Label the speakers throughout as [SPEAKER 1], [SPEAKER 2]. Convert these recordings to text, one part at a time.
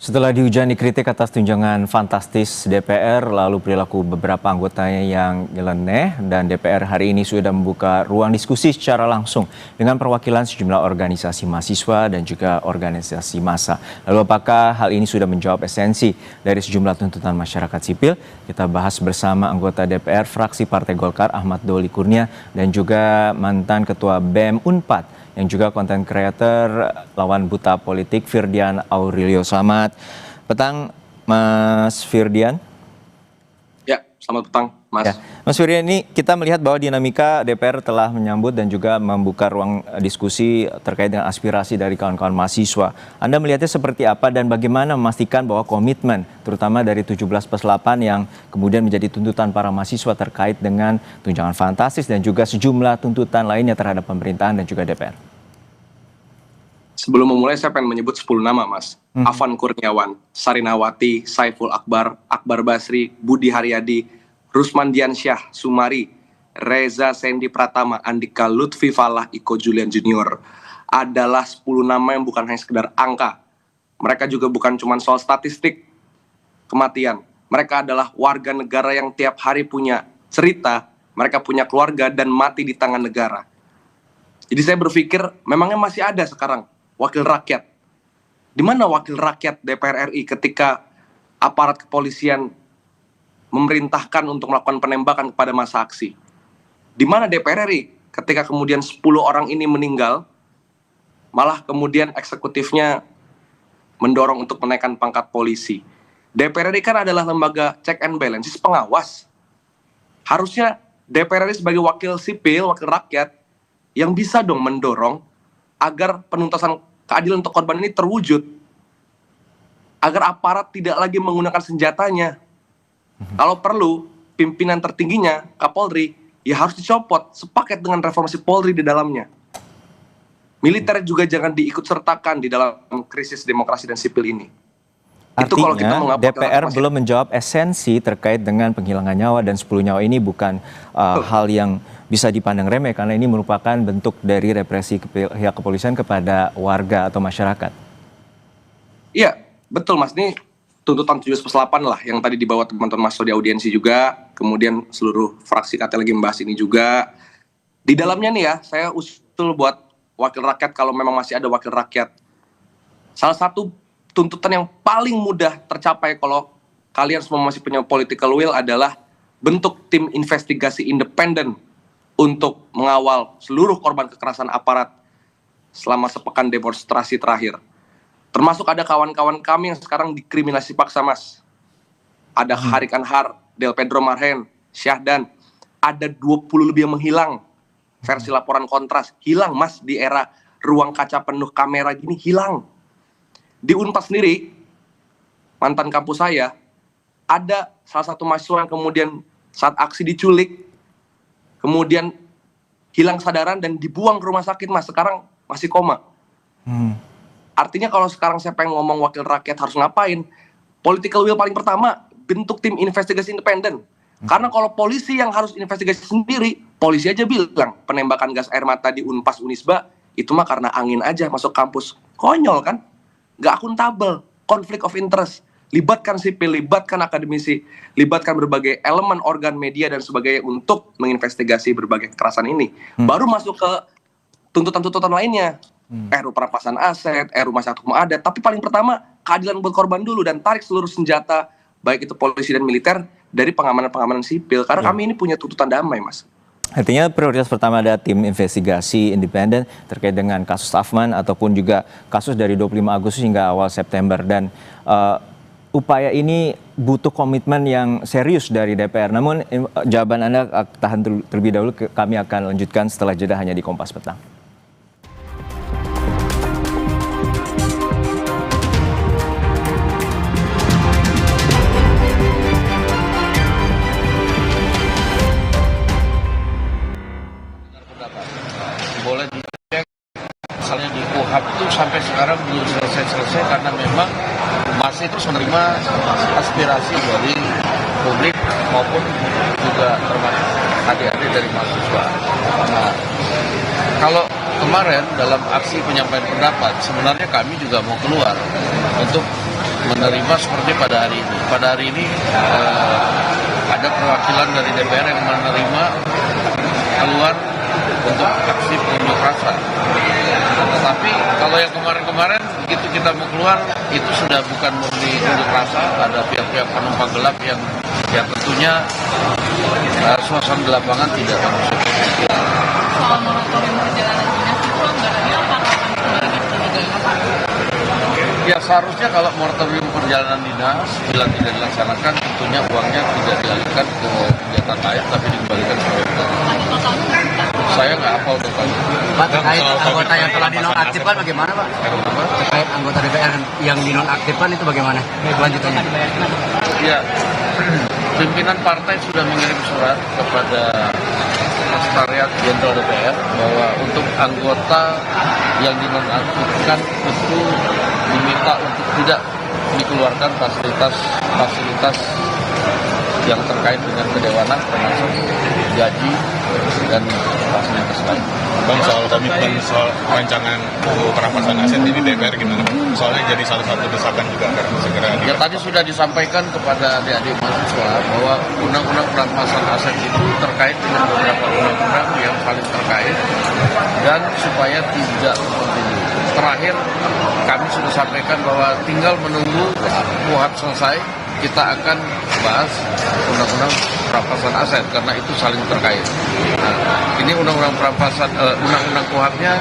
[SPEAKER 1] Setelah dihujani kritik atas tunjangan fantastis DPR, lalu perilaku beberapa anggotanya yang nyeleneh, dan DPR hari ini sudah membuka ruang diskusi secara langsung dengan perwakilan sejumlah organisasi mahasiswa dan juga organisasi massa. Lalu apakah hal ini sudah menjawab esensi dari sejumlah tuntutan masyarakat sipil? Kita bahas bersama anggota DPR fraksi Partai Golkar Ahmad Doli Kurnia dan juga mantan Ketua BEM Unpad yang juga konten creator lawan buta politik Firdian Aurelio. Selamat petang Mas Firdian.
[SPEAKER 2] Ya, selamat petang Mas.
[SPEAKER 1] Ya, Mas Firdian, ini kita melihat bahwa dinamika DPR telah menyambut dan juga membuka ruang diskusi terkait dengan aspirasi dari kawan-kawan mahasiswa. Anda melihatnya seperti apa dan bagaimana memastikan bahwa komitmen terutama dari 17+8 yang kemudian menjadi tuntutan para mahasiswa terkait dengan tunjangan fantastis dan juga sejumlah tuntutan lainnya terhadap pemerintahan dan juga DPR?
[SPEAKER 2] Sebelum memulai saya pengen menyebut 10 nama Mas. Afan Kurniawan, Sarinawati, Saiful Akbar, Akbar Basri, Budi Haryadi, Rusman Diansyah, Sumari, Reza Sendi Pratama, Andika Lutfi Falah, Iko Julian Junior. Adalah 10 nama yang bukan hanya sekedar angka. Mereka juga bukan cuma soal statistik kematian. Mereka adalah warga negara yang tiap hari punya cerita, mereka punya keluarga dan mati di tangan negara. Jadi saya berpikir memangnya masih ada sekarang wakil rakyat. Di mana wakil rakyat DPR RI ketika aparat kepolisian memerintahkan untuk melakukan penembakan kepada massa aksi? Di mana DPR RI ketika kemudian 10 orang ini meninggal, malah kemudian eksekutifnya mendorong untuk menaikkan pangkat polisi? DPR RI kan adalah lembaga check and balances, pengawas. Harusnya DPR RI sebagai wakil sipil, wakil rakyat, yang bisa dong mendorong agar penuntasan keadilan untuk korban ini terwujud. Agar aparat tidak lagi menggunakan senjatanya. Kalau perlu, pimpinan tertingginya, Kapolri, ya harus dicopot sepaket dengan reformasi Polri di dalamnya. Militer juga jangan diikut-sertakan di dalam krisis demokrasi dan sipil ini. Itu kalau kita
[SPEAKER 1] Artinya DPR belum menjawab esensi terkait dengan penghilangan nyawa, dan 10 nyawa ini bukan hal yang bisa dipandang remeh karena ini merupakan bentuk dari represi pihak kepolisian kepada warga atau masyarakat.
[SPEAKER 2] Iya, betul Mas. Ini tuntutan 17+8 lah yang tadi dibawa teman-teman Mas di audiensi juga, kemudian seluruh fraksi KT lagi membahas ini juga. Di dalamnya nih ya, saya usul buat wakil rakyat kalau memang masih ada wakil rakyat. Salah satu tuntutan yang paling mudah tercapai kalau kalian semua masih punya political will adalah bentuk tim investigasi independen untuk mengawal seluruh korban kekerasan aparat selama sepekan demonstrasi terakhir. Termasuk ada kawan-kawan kami yang sekarang dikriminalisasi paksa Mas. Ada Harik Anhar, Del Pedro Marhen, Syahdan. Ada 20 lebih yang menghilang. Versi laporan Kontras, hilang Mas di era ruang kaca penuh kamera gini, hilang. Di Unpad sendiri, mantan kampus saya, ada salah satu mahasiswa yang kemudian saat aksi diculik, kemudian hilang sadaran dan dibuang ke rumah sakit Mas, sekarang masih koma. Artinya kalau sekarang saya pengen ngomong wakil rakyat harus ngapain, political will paling pertama, bentuk tim investigasi independen. Karena kalau polisi yang harus investigasi sendiri, polisi aja bilang penembakan gas air mata di Unpas Unisba, itu mah karena angin aja masuk kampus. Konyol kan? Gak akuntabel, konflik of interest. Libatkan sipil, libatkan akademisi, libatkan berbagai elemen organ media dan sebagainya untuk menginvestigasi berbagai kekerasan ini. Baru masuk ke tuntutan-tuntutan lainnya. RUU perampasan aset, RUU masyarakat hukum adat. Tapi paling pertama, keadilan buat korban dulu dan tarik seluruh senjata, baik itu polisi dan militer, dari pengamanan-pengamanan sipil. Karena kami ini punya tuntutan damai, Mas.
[SPEAKER 1] Artinya prioritas pertama ada tim investigasi independen terkait dengan kasus Afman ataupun juga kasus dari 25 Agustus hingga awal September. Dan upaya ini butuh komitmen yang serius dari DPR. Namun jawaban Anda tahan terlebih dahulu, kami akan lanjutkan setelah jeda hanya di Kompas Petang.
[SPEAKER 3] Boleh dicek, misalnya di KUHP itu sampai sekarang belum selesai karena memang masih terus menerima aspirasi dari publik maupun juga termasuk adik-adik dari mahasiswa. Nah, kalau kemarin dalam aksi penyampaian pendapat sebenarnya kami juga mau keluar untuk menerima seperti pada hari ini. Pada hari ini ada perwakilan dari DPR yang menerima keluar untuk aksi pengunjuk rasa. Tetapi kalau yang kemarin-kemarin begitu kita mau keluar itu sudah bukan murni unjuk rasa, ada pihak-pihak penumpang gelap yang tentunya suasana di lapangan tidak kondusif.
[SPEAKER 4] Soal moratorium perjalanan dinas itu anggarannya apakah akan kembali ke negara Pak?
[SPEAKER 3] Ya seharusnya kalau moratorium perjalanan dinas bila tidak dilaksanakan tentunya uangnya tidak dialihkan ke kegiatan lain tapi dikembalikan ke pemerintah. Saya nggak hafal totalnya.
[SPEAKER 5] Pak, terkait anggota yang telah dinonaktifkan bagaimana Pak? Terkait anggota DPR yang dinonaktifkan itu bagaimana kelanjutannya?
[SPEAKER 3] Ya, pimpinan partai sudah mengirim surat kepada Sekretariat Jenderal DPR bahwa untuk anggota yang dinonaktifkan itu diminta untuk tidak dikeluarkan fasilitas yang terkait dengan kedewanan termasuk gaji dan fasilitas lain.
[SPEAKER 6] Bang, soal komitmen soal rancangan perampasan aset ini DPR gimana? Soalnya jadi salah satu desakan juga agar segera.
[SPEAKER 3] Ya tadi sudah disampaikan kepada adik-adik mahasiswa bahwa undang-undang perampasan aset itu terkait dengan beberapa undang-undang yang saling terkait dan supaya tidak kontinu. Terakhir kami sudah sampaikan bahwa tinggal menunggu KUHP selesai, kita akan bahas undang-undang perampasan aset karena itu saling terkait. Nah, ini undang-undang undang-undang KUHP-nya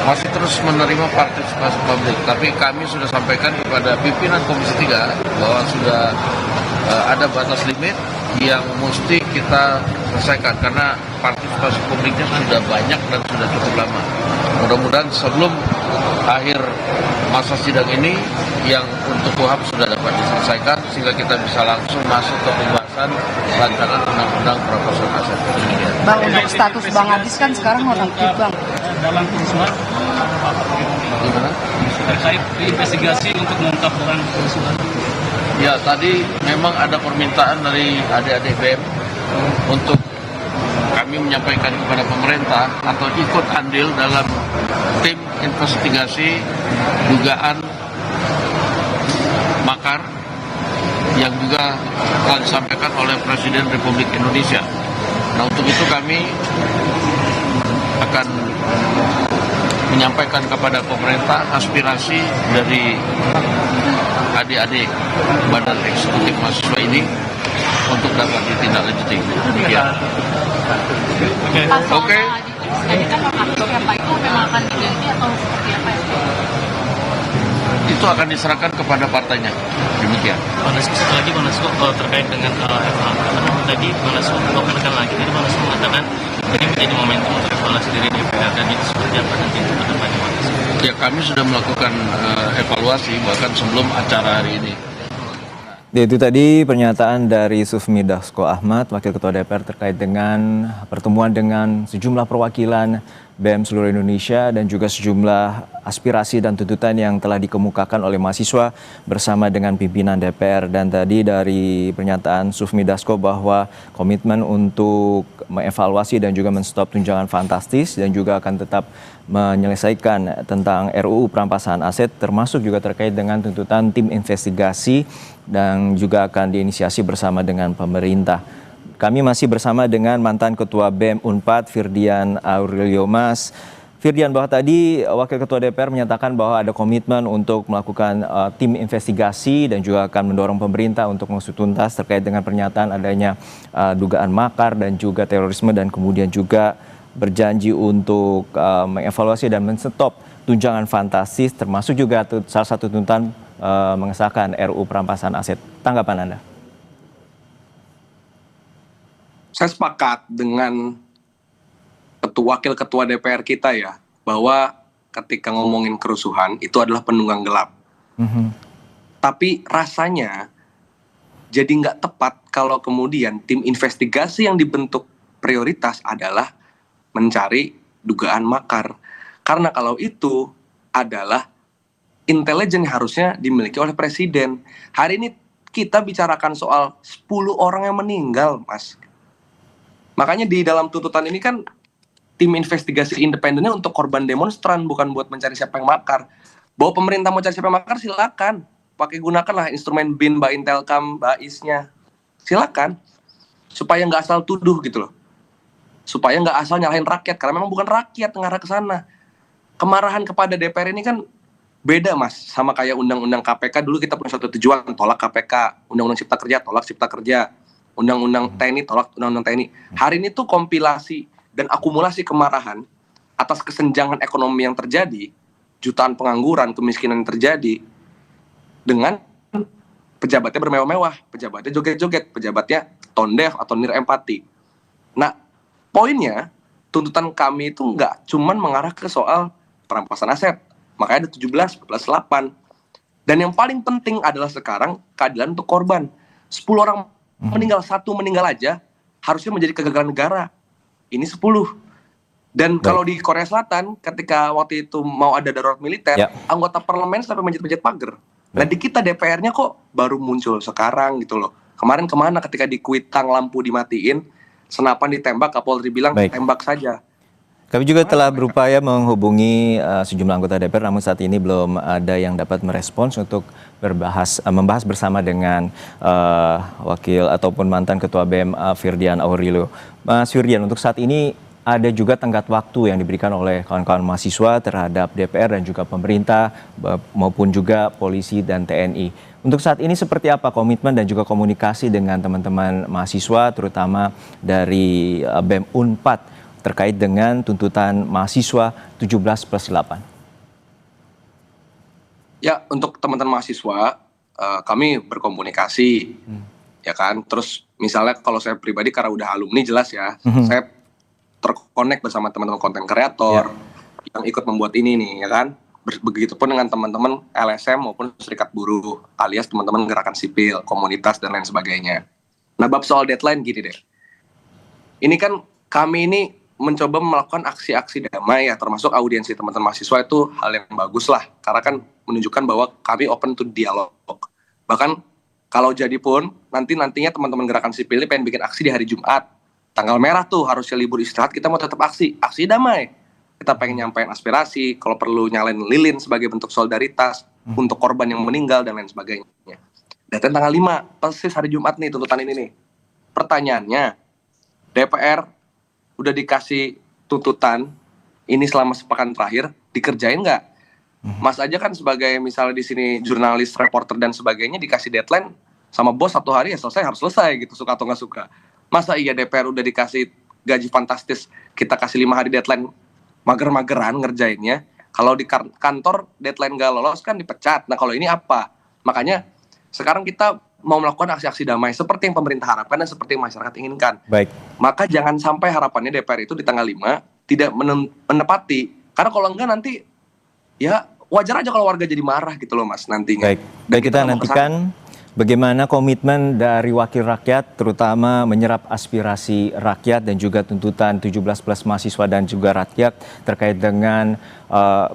[SPEAKER 3] masih terus menerima partisipasi publik. Tapi kami sudah sampaikan kepada pimpinan Komisi 3 bahwa sudah ada batas limit yang mesti kita selesaikan karena partisipasi publiknya sudah banyak dan sudah cukup lama. Mudah-mudahan sebelum akhir masa sidang ini yang untuk KUHP sudah dapat diselesaikan sehingga kita bisa langsung masuk ke pembahasan rancangan undang-undang perampasan aset.
[SPEAKER 7] Bang, untuk status Bang Adis kan sekarang nonaktif Bang.
[SPEAKER 8] Dalam kerusuhan,
[SPEAKER 3] Gimana?
[SPEAKER 8] terkait investigasi untuk mengungkapkan kerusuhan.
[SPEAKER 3] Ya, tadi memang ada permintaan dari adik-adik BEM untuk kami menyampaikan kepada pemerintah atau ikut andil dalam tim investigasi dugaan makar yang juga telah disampaikan oleh Presiden Republik Indonesia. Nah, untuk itu kami akan menyampaikan kepada pemerintah aspirasi dari adik-adik Badan Eksekutif Mahasiswa ini untuk dapat ditindaklanjuti. Demikian. Oke.
[SPEAKER 4] Jadi kan nonaktif ya Pak, itu memang akan diganti atau seperti apa ya?
[SPEAKER 3] Itu akan diserahkan kepada partainya. Demikian.
[SPEAKER 8] Bang Dasko, satu lagi Bang Dasko terkait dengan tadi Bang Dasko menekan lagi, tadi Bang Dasko mengatakan ini menjadi momentum untuk evaluasi diri DPR dan itu seperti apa nanti untuk kedepannya Bang Dasko?
[SPEAKER 3] Ya kami sudah melakukan evaluasi bahkan sebelum acara hari ini.
[SPEAKER 1] Ya, itu tadi pernyataan dari Sufmi Dasko Ahmad, Wakil Ketua DPR terkait dengan pertemuan dengan sejumlah perwakilan BEM seluruh Indonesia dan juga sejumlah aspirasi dan tuntutan yang telah dikemukakan oleh mahasiswa bersama dengan pimpinan DPR. Dan tadi dari pernyataan Sufmi Dasko bahwa komitmen untuk mengevaluasi dan juga menstop tunjangan fantastis dan juga akan tetap menyelesaikan tentang RUU perampasan aset termasuk juga terkait dengan tuntutan tim investigasi dan juga akan diinisiasi bersama dengan pemerintah. Kami masih bersama dengan mantan Ketua BEM Unpad Firdian Aurelio Mas. Firdian, bahwa tadi Wakil Ketua DPR menyatakan bahwa ada komitmen untuk melakukan tim investigasi dan juga akan mendorong pemerintah untuk mengusut tuntas terkait dengan pernyataan adanya dugaan makar dan juga terorisme dan kemudian juga berjanji untuk mengevaluasi dan menstop tunjangan fantastis termasuk juga salah satu tuntutan mengesahkan RUU perampasan aset. Tanggapan Anda?
[SPEAKER 2] Saya sepakat dengan wakil ketua DPR kita ya, bahwa ketika ngomongin kerusuhan itu adalah penunggang gelap. Tapi rasanya jadi nggak tepat kalau kemudian tim investigasi yang dibentuk prioritas adalah mencari dugaan makar. Karena kalau itu adalah intelijen yang harusnya dimiliki oleh Presiden. Hari ini kita bicarakan soal 10 orang yang meninggal, Mas. Makanya di dalam tuntutan ini kan tim investigasi independennya untuk korban demonstran, bukan buat mencari siapa yang makar. Bahwa pemerintah mau cari siapa yang makar, silakan. pakai gunakanlah instrumen BIN, Baintelkam, Baisnya. Silakan. Supaya nggak asal tuduh gitu loh. Supaya nggak asal nyalahin rakyat, karena memang bukan rakyat ngarah ke sana. Kemarahan kepada DPR ini kan beda Mas, sama kayak undang-undang KPK. Dulu kita punya satu tujuan, tolak KPK. Undang-undang Cipta Kerja, tolak Cipta Kerja. Undang-undang TNI, tolak undang-undang TNI. Hari ini tuh kompilasi dan akumulasi kemarahan atas kesenjangan ekonomi yang terjadi, jutaan pengangguran, kemiskinan yang terjadi, dengan pejabatnya bermewah-mewah, pejabatnya joget-joget, pejabatnya tone deaf atau nir empati. Nah, poinnya, tuntutan kami itu nggak cuman mengarah ke soal perampasan aset. Makanya ada 17, 14, 8. Dan yang paling penting adalah sekarang keadilan untuk korban. 10 orang meninggal, 1 meninggal aja harusnya menjadi kegagalan negara. Ini 10. Dan kalau di Korea Selatan, ketika waktu itu mau ada darurat militer, anggota parlemen sampai menjadi pagar. Nah di kita DPR-nya kok baru muncul sekarang gitu loh. Kemarin kemana ketika di Kuitang lampu dimatiin, senapan ditembak, Kapolri bilang tembak saja.
[SPEAKER 1] Kami juga telah berupaya menghubungi sejumlah anggota DPR, namun saat ini belum ada yang dapat merespons untuk membahas bersama dengan wakil ataupun mantan Ketua BEM Firdian Aurelio. Mas Firdian, untuk saat ini ada juga tenggat waktu yang diberikan oleh kawan-kawan mahasiswa terhadap DPR dan juga pemerintah maupun juga polisi dan TNI. Untuk saat ini seperti apa komitmen dan juga komunikasi dengan teman-teman mahasiswa terutama dari BEM Unpad terkait dengan tuntutan mahasiswa 17+8?
[SPEAKER 2] Ya, untuk teman-teman mahasiswa, kami berkomunikasi, ya kan. Terus misalnya kalau saya pribadi karena udah alumni jelas ya, saya terkonek bersama teman-teman konten kreator yang ikut membuat ini nih, ya kan. Begitupun dengan teman-teman LSM maupun serikat buruh, alias teman-teman gerakan sipil, komunitas dan lain sebagainya. Nah, bab soal deadline gini deh. Ini kan kami ini mencoba melakukan aksi-aksi damai ya, termasuk audiensi teman-teman mahasiswa itu hal yang bagus lah, karena kan menunjukkan bahwa kami open to dialog. Bahkan kalau jadi pun nantinya teman-teman gerakan sipil ini pengen bikin aksi di hari Jumat, tanggal merah tuh harusnya libur istirahat, kita mau tetap aksi damai. Kita pengen nyampein aspirasi, kalau perlu nyalain lilin sebagai bentuk solidaritas untuk korban yang meninggal dan lain sebagainya. Dan tanggal 5 persis hari Jumat nih tuntutan ini nih. Pertanyaannya, DPR udah dikasih tuntutan ini selama sepekan terakhir, dikerjain nggak? Mas aja kan sebagai misalnya di sini jurnalis, reporter dan sebagainya dikasih deadline sama bos 1 hari ya selesai, harus selesai gitu, suka atau nggak suka. Masa iya DPR udah dikasih gaji fantastis, kita kasih 5 hari deadline, mager-mageran ngerjainnya. Kalau di kantor deadline nggak lolos kan dipecat. Nah kalau ini apa? Makanya sekarang kita mau melakukan aksi-aksi damai seperti yang pemerintah harapkan dan seperti yang masyarakat inginkan.
[SPEAKER 1] Baik.
[SPEAKER 2] Maka jangan sampai harapannya DPR itu di tanggal 5 tidak menepati. Karena kalau enggak nanti ya wajar aja kalau warga jadi marah gitu loh Mas nantinya.
[SPEAKER 1] Baik kita nantikan bagaimana komitmen dari wakil rakyat terutama menyerap aspirasi rakyat dan juga tuntutan 17+ mahasiswa dan juga rakyat terkait dengan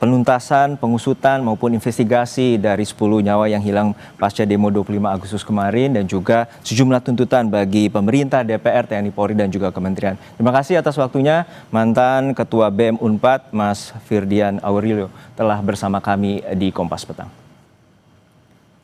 [SPEAKER 1] penuntasan, pengusutan maupun investigasi dari 10 nyawa yang hilang pasca demo 25 Agustus kemarin dan juga sejumlah tuntutan bagi pemerintah, DPR, TNI, Polri dan juga kementerian. Terima kasih atas waktunya mantan Ketua BEM Unpad Mas Firdian Aurelio telah bersama kami di Kompas Petang.